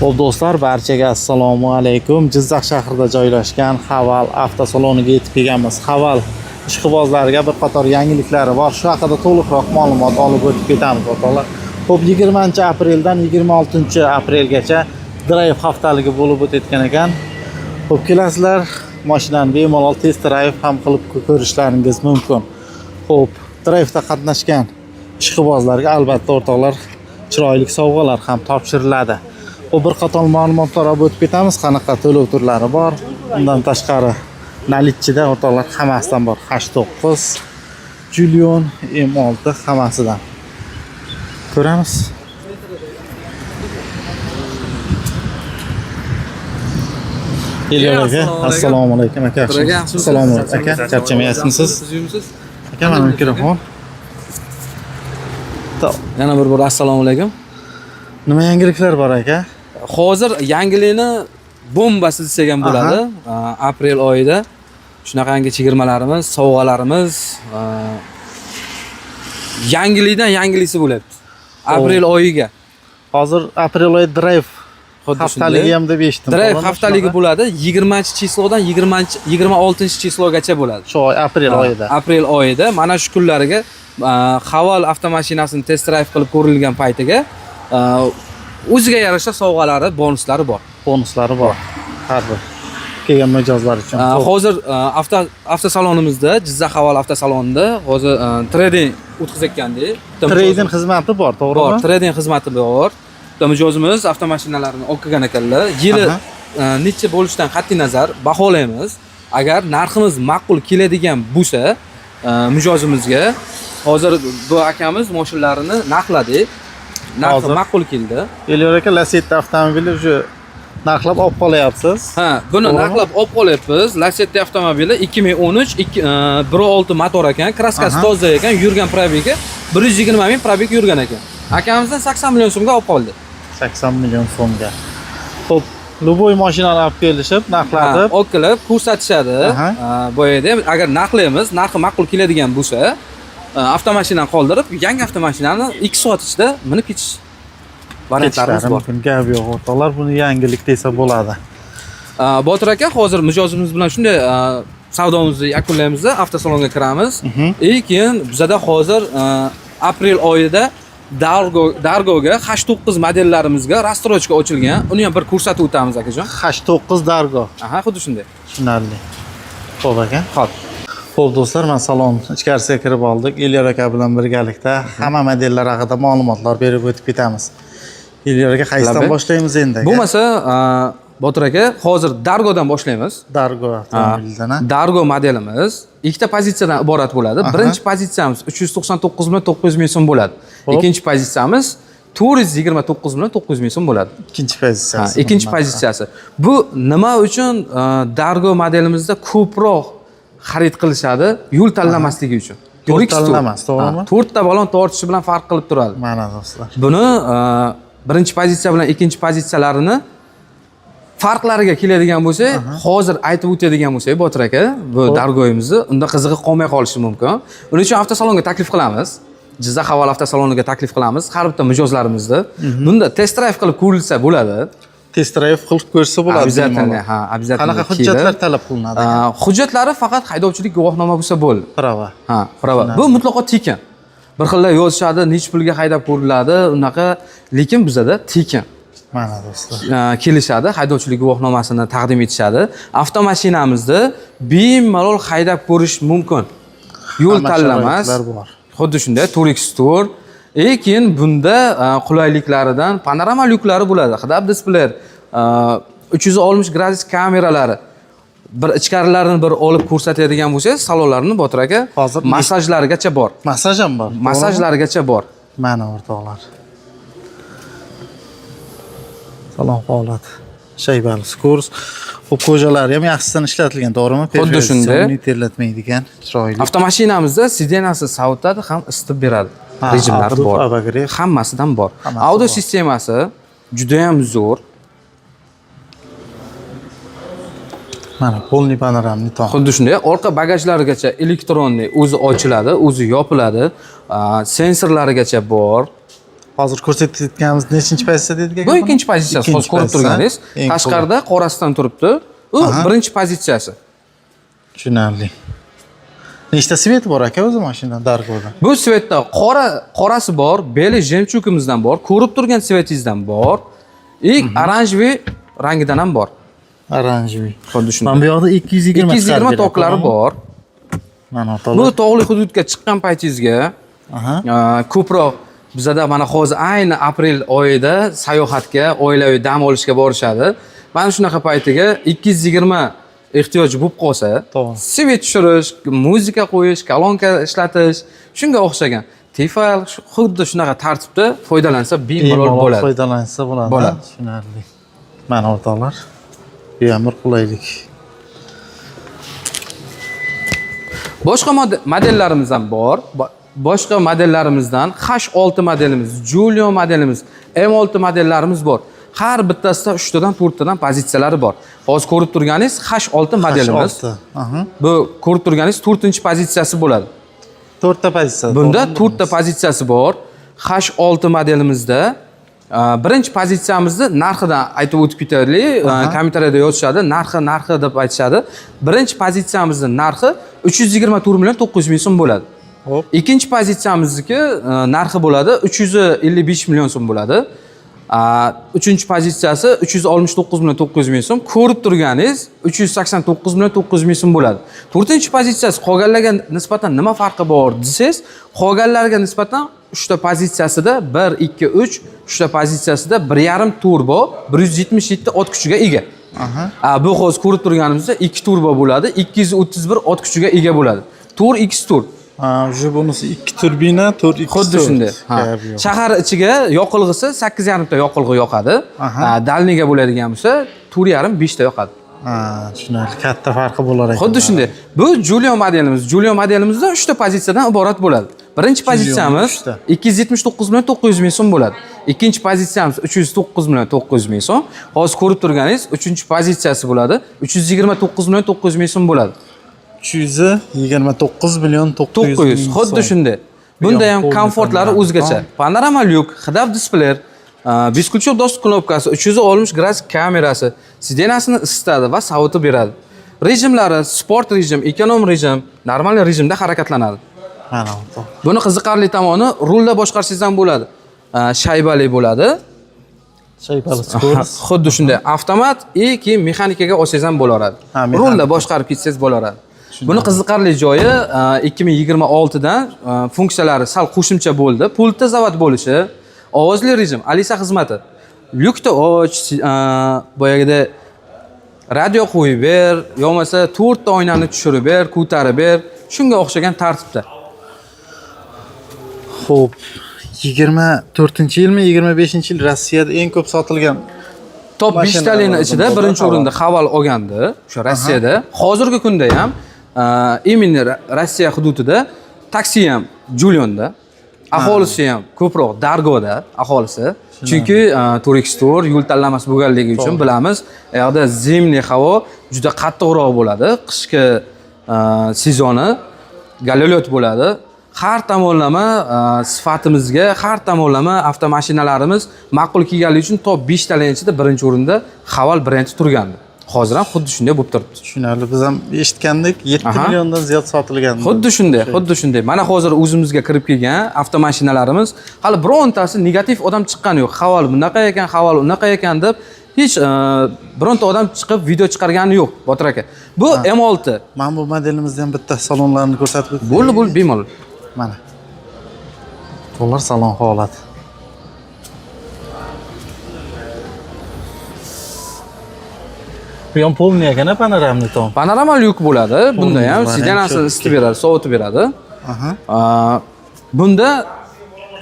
Xo'p do'stlar, barchaga assalomu alaykum. Jizzax shahrida joylashgan Haval avtosaloniga yetib kelganmiz. Haval ishqibozlariga bir qator yangiliklari bor. Shu haqida to'liqroq ma'lumot olib o'tib ketamiz, o'rtoqlar. Xo'p, 20-apreldan 26-aprelgacha drive haftaligi bo'lib o'tayotgan ekan. Xo'p, kelasizlar, mashinani bemalol test drive ham qilib ko'rishlaringiz mumkin. Xo'p, drive'da qatnashgan ishqibozlarga albatta o'rtoqlar chiroyli sovg'alar ham topshiriladi. Bu bir qator ma'lumotlar olib o'tib ketamiz. Qanaqa to'lov turlari bor? Undan tashqari nalitchida o'rtoqlar hammasidan bor. H9, Julion, M6 hammasidan. Ko'ramiz. Assalomu alaykum aka. Assalomu alaykum aka. Charchamayapsizmi? Aka, mana mikrofon. Yana bir bor assalomu alaykum. Nima yangiliklar bor aka? Hozir yangilikni bombasi desak ham bo'ladi. Aprel oyida shunaqangi chegirmalarimiz, sovg'alarimiz yangilikdan yangilisi bo'lyapti. Aprel oyiga. Hozir aprel oyi drive haftaligi ham deb eshitdim. Drive haftaligi bo'ladi. 20-chislodan 26-chislogacha bo'ladi. Shu oy aprel oyida. Aprel oyida mana shu kunlariga Haval avtomashinasini test drive qilib ko'rilgan paytiga o'ziga yarasha sovg'alari, bonuslari bor. Bonuslari bor. Har bir kelgan mijozlar uchun. Hozir avtosalonimizda, Jizzax Haval avtosalonida hozir trading o'tkazayotgandik. Trading xizmati bor, to'g'rimi? Bor, trading xizmati bor. Bitta mijozimiz avtomashinalarini olib kelgan ekanlar. Yili necha bo'lishidan qat'iy nazar baholaymiz. Agar narximiz ma'qul keladigan bo'lsa, mijozimizga hozir bu akamiz mashinalarini narxladik. Narxi ma'qul keldi. Elyor aka, Lacetti avtomobili shu narxlab olib qolyapsiz. Ha, buni narxlab olib qolyapmiz. Lacetti avtomobili 2013 1.6 motor ekan, kraskasi toza ekan, yurgan probegi 120 ming probeg yurgan ekan. Akamizdan 80 million so'mga olib qoldi. 80 million so'mga. Xo'p, Luboy mashinani olib kelishib, narxlatib, olib kelib ko'rsatishadi. Bu yerda agar narxlaymiz, narxi ma'qul keladigan bo'lsa, avtomashinani qoldirib, yangi avtomashinani 2 soat ichida minib ketish variantlarimiz bor. Gap yo'q, o'rtoqlar, buni yangilik desa bo'ladi. Botir aka, hozir mijozimiz bilan shunday savdomizni yakunlaymiz, avtosalonga kiramiz. Keyin bizda hozir aprel oyida Dargoga H9 modellarimizga rastrochka ochilgan. Uni ham bir ko'rsatib o'tamiz akajon. H9 Dargo. Aha, xuddi shunday. Tushunarli. Xo'p aka. Xo'p. Xo'p do'stlar, men salon ichkarisiga kirib oldik. Elyor aka bilan birgalikda hamma modellar haqida ma'lumotlar berib o'tib ketamiz. Elyor aka, qaysidan boshlaymiz endi? Bo'lmasa, Botir aka, hozir Dargodan boshlaymiz. Dargo avtomobilidan. Dargo modelimiz ikkita pozitsiyadan iborat bo'ladi. Birinchi pozitsiyamiz 399 million 900 ming so'm bo'ladi. Ikkinchi pozitsiyamiz 429 million 900 ming so'm bo'ladi. Ikkinchi pozitsiyasi. Ikkinchi pozitsiyasi. Bu nima uchun Dargo modelimizda ko'proq xarid qilishadi? Yo'l tanlamasligi uchun. Yo'l tanlamas, to'g'rimi? 4 ta balon tortishi bilan farq qilib turadi. Mana do'stlar. Buni birinchi pozitsiya bilan ikkinchi pozitsiyalarini farqlariga keladigan bo'lsak, hozir aytib o'tadigan bo'lsak, Botir aka, bu Dargoyimizni unda qizig'i qolmay qolishi mumkin. Uning uchun avtosalonga taklif qilamiz. Jizzax Haval avtosaloniga taklif qilamiz. Har bitta mijozlarimizni bunda test drive qilib ko'rilsa bo'ladi. Test drive qilib ko'rsa bo'ladi. Obязательно. Qanaqa hujjatlar talab qilinadi? Hujjatlari faqat haydovchilik guvohnoma bo'lsa bo'ldi. Prava. Prava. Bu mutlaqo tekin. Bir xillar yozishadi, nech pulga haydab ko'riladi, unaqa, lekin bizda tekin. Mana do'stlar. Kelishadi, haydovchilik guvohnomasini taqdim etishadi. Avtomashinamizni bemalol haydab ko'rish mumkin. Yo'l tanlamas. Xuddi shunday, Turix Tour. Keyin bunda qulayliklaridan panorama lyuklari bo'ladi. Xidab displey, 360 gradus kameralari. Bir ichkarilarini bir olib ko'rsatadigan bo'lsangiz, salonlarni Botir aka, hozir massajlargacha bor. Massaj ham bor. Massajlargacha bor. Mana o'rtoqlar. Salon holati. Shaybali kurs. Xo'p, ko'jalari ham yaxshidan ishlatilgan, to'g'rimi? Xuddi shunday. Terlatmaydigan, chiroyli. Avtomashinamizda sidenasi sovutadi, ham isitib beradi. Rejimlari bor. Hammasidan bor. Audio sistemasi juda ham zo'r. Mana polni panoramli tom. Xuddi shunday, orqa bagajlarigacha elektronli o'zi ochiladi, o'zi yopiladi. Sensorlarigacha bor. Hozir ko'rsatayotganimiz nechinchi pozitsiya dedik aka? Bu ikkinchi pozitsiyasi. Hozir ko'rib turganingiz, tashqarida qorasidan turibdi. U birinchi pozitsiyasi. Tushunarli. Nechta svet bor aka o'zi mashina Dargo'da? Bu svetda qorasi bor, beli jemchugimizdan bor, ko'rib turgan svetingizdan bor. Oranjviy rangidan ham bor. Oranjviy. Xuddi shunday. Mana bu yoqda 220 toklari bor. Mana Bu tog'li hududga chiqqan paytingizga ko'proq bizada mana hozir ayni aprel oyida sayohatga, oilaviy dam olishga borishadi. Mana shunaqa paytiga 220 ehtiyoji bo'lib qolsa, svet tushirish, muzika qo'yish, kolonka ishlatish, shunga o'xshagan Tefal xuddi shunaqa tartibda foydalansa bemalol bo'ladi. Foydalansa bo'ladi. Tushunarli. Mana o'rtoqlar, bu ham bir qulaylik. Boshqa modellarimiz ham bor. Boshqa modellarimizdan H6 modelimiz, Julio modelimiz, M6 modellarimiz bor. Har bittasida 3 tadan 4 tadan pozitsiyalari bor. Hozir ko'rib turganingiz H6 modelimiz. Bu ko'rib turganingiz 4-pozitsiyasi bo'ladi. 4 ta pozitsiya. Bunda 4 ta pozitsiyasi bor. H6 modelimizda birinchi pozitsiyamizni narxidan aytib o'tib ketaylik. Kommentariyada yozishadi, narxi deb aytishadi. Birinchi pozitsiyamizning narxi 324 million 900 ming so'm bo'ladi. Hop. Ikkinchi pozitsiyamizniki narxi bo'ladi 355 million so'm bo'ladi. Uchinchi pozitsiyasi 369 million 900 ming so'm. Ko'rib turganingiz 389 million 900 ming so'm bo'ladi. To'rtinchi pozitsiyasi qolganlarga nisbatan nima farqi bor desangiz, qolganlarga nisbatan 3 ta pozitsiyasida 1, 2, 3, 3 ta pozitsiyasida 1.5 turbo 177 ot kuchiga ega. Bu hozir ko'rib turganimizda 2 turbo bo'ladi, 231 ot kuchiga ega bo'ladi. Tur X tur. Уже bunisi 2 turbina, 4x. Xuddi shunday. Shahar ichiga yoqilg'isi 8,5 ta yoqilg'i yoqadi. Dalniga bo'ladigan bo'lsa 4,5 5 ta yoqadi. Tushunarli. Katta farqi bo'lar ekan. Xuddi shunday. Bu Julio modelimiz. Julio modelimizda 3 ta pozitsiyadan iborat bo'ladi. Birinchi pozitsiyamiz 279 million 900 ming so'm bo'ladi. Ikkinchi pozitsiyamiz 309 million 900 ming so'm. Hozir ko'rib turganingiz 3-pozitsiyasi bo'ladi. 329 million 900 ming so'm bo'ladi. 329 million 900 ming so'm. Xuddi shunday. Bunda ham komfortlari o'zgacha. Panorama lyuk, HDAV displey, beskuluchok доступ knopkasi, 360 gradus kamerasi, sidenasini isitadi va sovutib beradi. Rejimlari sport rejim, ekonom rejim, normal rejimda harakatlanadi. Mana bu. Buni qiziqarli tomoni rulda boshqarsangiz ham bo'ladi. Shaybali bo'ladi. Shaybali skorost. Xuddi shunday. Avtomat keyin mexanikaga olsangiz ham bo'laveradi. Rulda boshqarib ketsangiz bo'laveradi. Buni qiziqarli joyi 2026 dan funksiyalari sal qo'shimcha bo'ldi. Pultda zavod bo'lishi, ovozli rejim, Alisa xizmati. Lyukni och, boyagida radio qo'yib ber, yo'masa 4 ta oynani tushirib ber, ko'tarib ber, shunga o'xshagan tartibda. Xo'p, 24-yilmi, 25-yil Rossiyada eng ko'p sotilgan top 5 taning ichida birinchi o'rinda Haval olgandi, o'sha Rossiyada. Hozirgi kunda ham именно Rossiya hududida taksi ham Julionda, aholisi ham ko'proq Dargoda aholisi. Chunki Turix Tour yo'l tanlamasi bo'lganligi uchun bilamiz, u yoqda zimniy havo juda qattiqroq bo'ladi. Qishki sezoni galolyot bo'ladi. Har tomonlama sifatimizga, har tomonlama avtomashinalarimiz ma'qul kelganligi uchun top 5 taning ichida birinchi o'rinda Haval brendi turgandi. Hozir ham xuddi shunday bo'lib turibdi. Tushunarli. Biz ham eshitgandik, 7 milliondan ziyod sotilgan. Xuddi shunday. Mana hozir o'zimizga kirib kelgan avtomashinalarimiz hali birontasi negativ odam chiqqani yo'q. Haval bunaqa ekan, Haval unaqa ekan deb hech bironta odam chiqib video chiqargani yo'q, Botir aka. Bu M6. Mana bu modelimizni ham bitta salonlarini ko'rsatib o'tdik. Bo'ldi, bemalol. Mana. To'g'ri salon holati. Bu ham polniy ekan, panoramli tom. Panorama lyuk bo'ladi. Bunda ham sidenasini isitib beradi, sovutib beradi. Bunda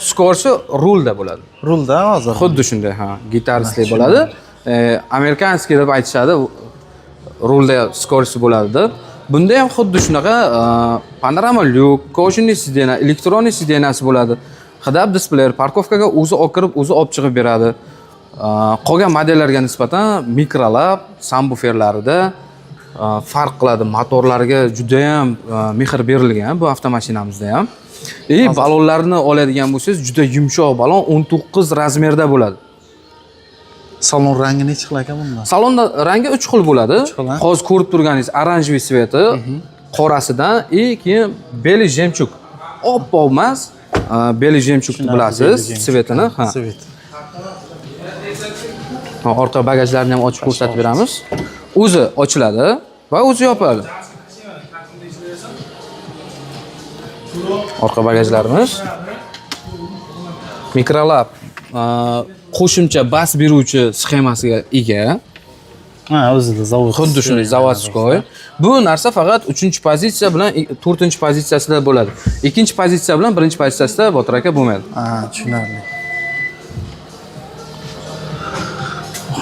skorsi rulda bo'ladi. Rulda hozir. Xuddi shunday, gitaristlik bo'ladi. Amerikanskiy deb aytishadi. Rulda skorsi bo'ladi deb. Bunda ham xuddi shunaqa panorama lyuk, koshinli sidena, elektronik sidenasi bo'ladi. HDAV displey, parkovkaga o'zi olib kirib, o'zi olib chiqib beradi. Qolgan modellarga nisbatan mikrolab, subwooferlarida farq qiladi. Motorlarga juda ham mehr berilgan bu avtomashinamizda ham. Balonlarni oladigan bo'lsangiz, juda yumshoq balon, 19 razmerda bo'ladi. Salon rangi necha xil ekan bunda? Salonda rangi 3 xil bo'ladi. Hozir ko'rib turganingiz oranjiy sveti, qorasidan, keyin beli jemchug. Oppoq emas, beli jemchugni bilasiz, svetini, ha. Svet. Orqa bagajlarni ham ochib ko'rsatib beramiz. O'zi ochiladi va o'zi yopiladi. Orqa bagajlarimiz mikrolab qo'shimcha bas beruvchi sxemasiga ega. Ha, o'zida zavod. Xuddi shunday zavodskoy. Bu narsa faqat 3-pozitsiya bilan 4-pozitsiyasida bo'ladi. 2-pozitsiya bilan 1-pozitsiyasida Botir aka bo'lmaydi. Ha, tushunarli.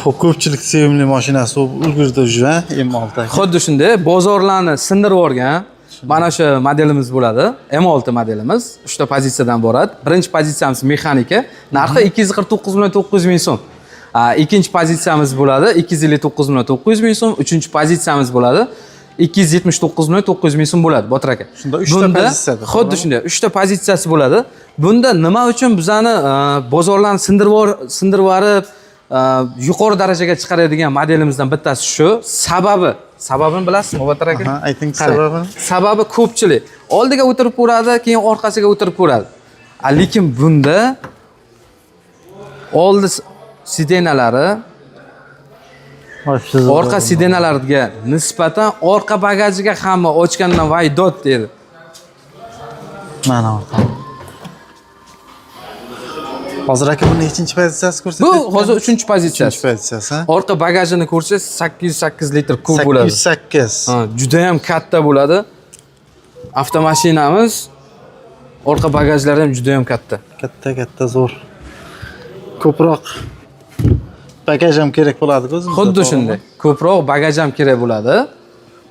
Xo'p, ko'pchilik sevimli mashinasi bo'lib ulgurdi уже, M6 aka. Xuddi shunday bozorlarni sindirib o'rgan. Mana shu modelimiz bo'ladi. M6 modelimiz 3 ta pozitsiyadan iborat. Birinchi pozitsiyamiz mexanika, narxi 249 million 900 ming so'm. Ikkinchi pozitsiyamiz bo'ladi 259 million 900 ming so'm, uchinchi pozitsiyamiz bo'ladi 279 million 900 ming so'm bo'ladi Botir aka. Shunda 3 ta pozitsiyada. Xuddi shunday 3 ta pozitsiyasi bo'ladi. Bunda nima uchun bizani bozorlarni sindirib yorib yuqori darajaga chiqaradigan modelimizdan bittasi shu. Sababini bilasizmi Botir aka? Ha, ayting sababini. Sababi ko'pchilik oldiga o'tirib ko'radi, keyin orqasiga o'tirib ko'radi. Lekin bunda oldi sidenalari orqa sidenalarga nisbatan orqa bagajiga hamma ochgandan voy dod dedi. Mana orqa. Hozir aka buni nechinchi pozitsiyasi ko'rsatyapsiz? Bu hozir 3-pozitsiyasi. 3-pozitsiyasi. Orqa bagajini ko'rsangiz 808 litr kub bo'ladi. 808. Ha, juda ham katta bo'ladi. Avtomashinamiz orqa bagajlari ham juda ham katta. Katta zo'r. Ko'proq bagaj ham kerak bo'ladi-ku o'zimizga. Xuddi shunday. Ko'proq bagaj ham kerak bo'ladi.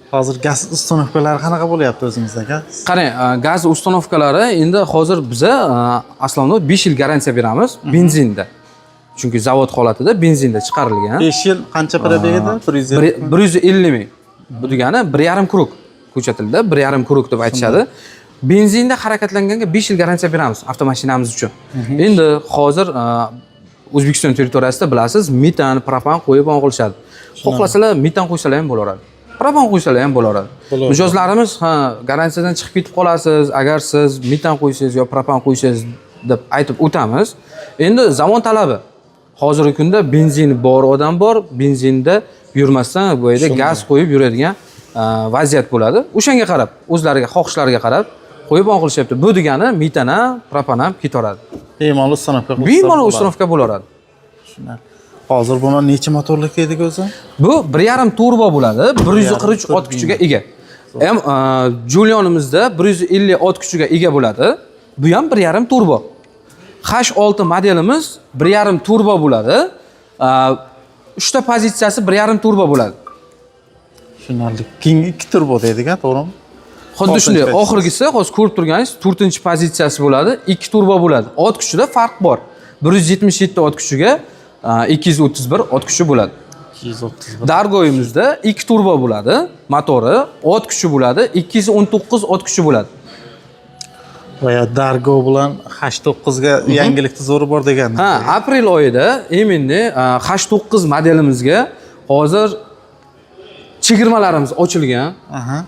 Hozir gaz uстановkalari qanaqa bo'lyapti o'zimizda aka? Qarang, gaz uстановkalari endi hozir biza aslida 5 yil garantiya beramiz benzinda. Chunki zavod holatida benzinda chiqarilgan. 5 yil qancha probegida? 150 ming. Bu degani 1,5 krug ko'cha tilida 1,5 krug deb aytishadi. Benzinda harakatlanganga 5 yil garantiya beramiz avtomashinamiz uchun. Endi hozir O'zbekiston territoriyasida bilasiz, metan, propan qo'yib qilishadi. Xohlasalar metan qo'ysalar ham bo'laveradi. Propan qo'ysalar ham bo'laveradi. Mijozlarimiz garantiyadan chiqib ketib qolasiz, agar siz metan qo'ysangiz yo propan qo'ysangiz deb aytib o'tamiz. Endi zamon talabi. Hozirgi kunda benzin bor odam bor, benzinda yurmasdan bu yerda gaz qo'yib yuradigan vaziyat bo'ladi. O'shanga qarab, o'zlariga xohishlariga qarab qo'yib qilishyapti. Bu degani metan ham, propan ham ketaveradi. Bemalol uстановка qilib. Bemalol uстановка bo'laveradi. Hozir buni necha motorlik dedik o'zi? Bu 1,5 turbo bo'ladi, 143 ot kuchiga ega. Ham Julionimizda 150 ot kuchiga ega bo'ladi. Bu ham 1,5 turbo. H6 modelimiz 1,5 turbo bo'ladi. 3 ta pozitsiyasi 1,5 turbo bo'ladi. Tushunarli. Keyin 2 turbo dedik-a, to'g'rimi? Xuddi shunday. Oxirgisi hozir ko'rib turganingiz 4-pozitsiyasi bo'ladi, 2 turbo bo'ladi. Ot kuchida farq bor. 177 ot kuchiga 231 ot kuchi bo'ladi. 231. Dargoyimizda 2 turbo bo'ladi, motori, ot kuchi bo'ladi, 219 ot kuchi bo'ladi. Va Dargo bilan H9 ga yangilikni zo'ri bor degan. Ha, aprel oyida endi H9 modelimizga hozir chegirmalarimiz ochilgan. Aha.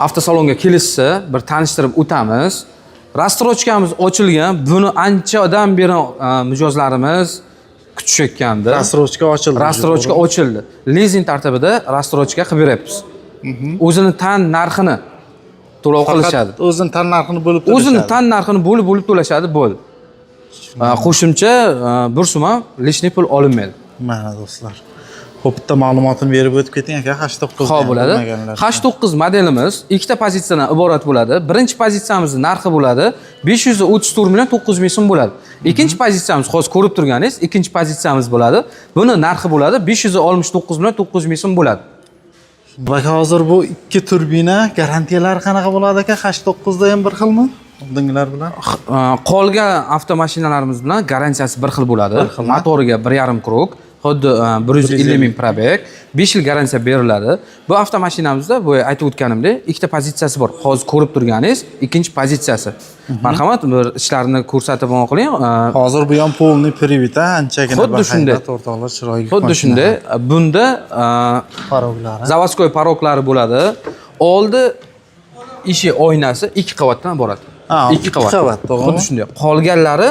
Avtosalonga kelishsa, bir tanishtirib o'tamiz. Rastrochkamiz ochilgan. Buni anchadan beri mijozlarimiz kutishayotgandi. Rastrochka ochildi. Rastrochka ochildi. Lizing tartibida rastrochka qilib beryapmiz. O'zini tan narxini to'lov qilishadi. O'zini tan narxini bo'lib to'lashadi. O'zini tan narxini bo'lib to'lashadi, bo'ldi. Qo'shimcha bir so'm ham lishniy pul olinmaydi. Mana do'stlar. Xo'p, bitta ma'lumotini berib o'tib keting aka, H9. Xo'p bo'ladi. H9 modelimiz ikkita pozitsiyadan iborat bo'ladi. Birinchi pozitsiyamizning narxi bo'ladi 534 million 900 ming so'm bo'ladi. Ikkinchi pozitsiyamiz hozir ko'rib turganingiz, ikkinchi pozitsiyamiz bo'ladi. Buni narxi bo'ladi 569 million 900 ming so'm bo'ladi. Aka, hozir bu ikki turbina garantiyalari qanaqa bo'ladi aka? H9 da ham bir xilmi? Oldingilar bilan? Qolgan avtomashinalarimiz bilan garantiyasi bir xil bo'ladi. Motoriga 1,5 krug. xuddi 150 ming probeg, 5 yil garantiya beriladi. Bu avtomashinamizda bu aytib o'tganimdek, ikkita pozitsiyasi bor. Hozir ko'rib turganingiz ikkinchi pozitsiyasi. Marhamat, bir ishlarini ko'rsatib qiling. Hozir bu ham polni привит, anchagina Xuddi shunday. O'rtoqlar chiroyli. Xuddi shunday. Bunda paroglari. Zavodskoy paroglari bo'ladi. Oldi ishi oynasi 2 qavatdan iborat. 2 qavat. Xuddi shunday. Qolganlari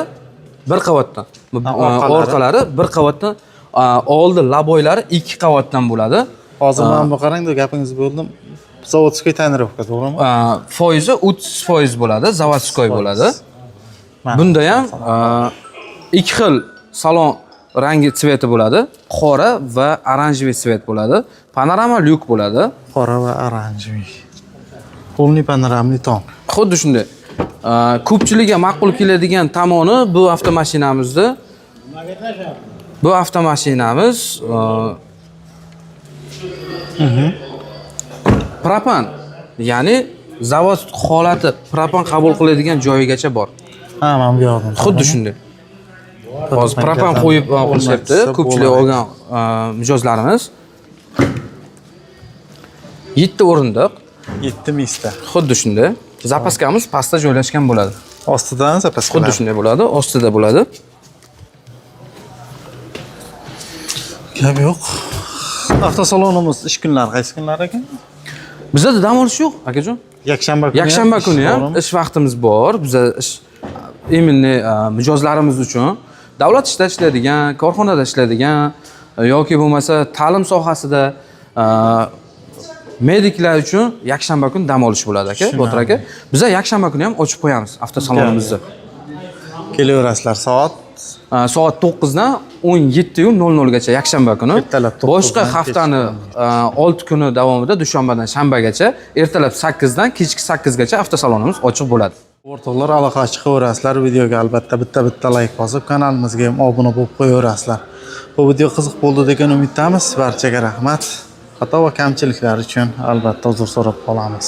1 qavatdan. Orqalari 1 qavatdan, oldi laboylari 2 qavatdan bo'ladi. Hozir men bu qarang, gapingizni bo'ldim. Zavodskoy tonirovka, to'g'rimi? Foizi 30% bo'ladi, zavodskoy bo'ladi. Bunda ham 2 xil salon rangi tsveti bo'ladi. Qora va oranjiy svet bo'ladi. Panorama lyuk bo'ladi. Qora va oranjiy. Полный panoramli tong. Xuddi shunday. Ko'pchilikga ma'qul keladigan tomoni bu avtomashinamizni propan, ya'ni zavod holati propan qabul qiladigan joyigacha bor. Ha, men bu yoqdan. Xuddi shunday. Hozir propan qo'yib qilishyapti. Ko'pchilik olgan mijozlarimiz 7 o'rindiq, 7 mista. xuddi shunday. Zapaskamiz pastda joylashgan bo'ladi. Ostidan zapaska. Xuddi shunday bo'ladi, ostida bo'ladi. Gap yo'q. Avtosalonimiz ish kunlari qaysi kunlar ekan? Bizda dam olish yo'q, akajon. Yakshanba kuni ham ish vaqtimiz bor. Bizda ish именно mijozlarimiz uchun davlat ishida ishlaydigan, korxonada ishlaydigan yoki bo'lmasa ta'lim sohasida mediklar uchun yakshanba kuni dam olish bo'ladi aka, Botir aka. Biz yakshanba kuni ham ochib qo'yamiz avtosalonimizni. Kelaverasizlar soat 9 dan 17:00 gacha yakshanba kuni. Boshqa haftani 6 kuni davomida dushanbadan shanbagacha ertalab 8 dan kechki 8 gacha avtosalonimiz ochiq bo'ladi. O'rtoqlar, aloqaga chiqaverasizlar. Videoga albatta bitta like bosib, kanalimizga ham obuna bo'lib qo'yaverasizlar. Bu video qiziq bo'ldi degan umiddamiz. Barchaga rahmat. Xato va kamchiliklar uchun albatta uzr so'rab qolamiz.